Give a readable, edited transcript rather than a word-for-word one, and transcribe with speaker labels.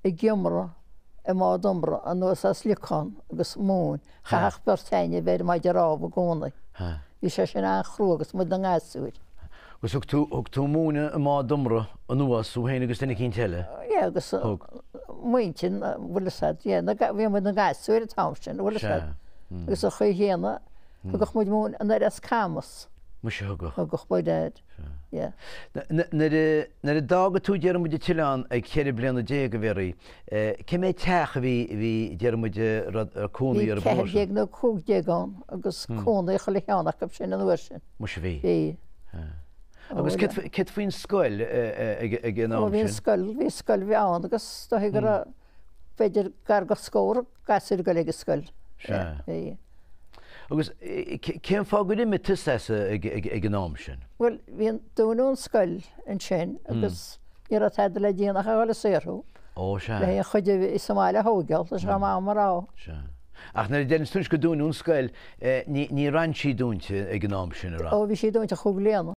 Speaker 1: I gConamara I mádomra anois as liocán agus mún chaach bertaine bheith mai de ráb a gcónaí. Bhí sé sin an chrúgus mu an gáasúir.
Speaker 2: Gus thug tú múna a mádomra anuas ú héine agus duna cín teile?
Speaker 1: Ie, agus muintin bhfuil sad, bhí mu an gáasúir a tamsin, bhfuil sad. Agus a chu héana, agus muid mún an as camas.
Speaker 2: Mu sé hugach.
Speaker 1: Hugach baidead.
Speaker 2: Na a dága tú dearmide tileán ag chéir blianana déag a bhéirí, ce mé teach bhí dearmide cúnaí ar bhór?
Speaker 1: Bhí na cúg déagán agus cúnaí chu leanach go sin an uair sin.
Speaker 2: Mu sé bhí? Agus cit faoin scoil ag an am sin?
Speaker 1: Bhí scoil bhí an agus tá gur beidir gar go scór gasir go le scoil.
Speaker 2: Agus cén fágad imime tuasa ag an am sin?
Speaker 1: Well, bhíon dúnún scoil an sin agus ar a tead le díanach a bhfuil séirú.
Speaker 2: Ó se.
Speaker 1: Le chuide is Somália hógeal, leis ra mámarrá.
Speaker 2: Ach na den stúns go dúnún scoil ní ran sí dúnte ag an am sin ará?
Speaker 1: Ó bhí sí dúnte chuig léana.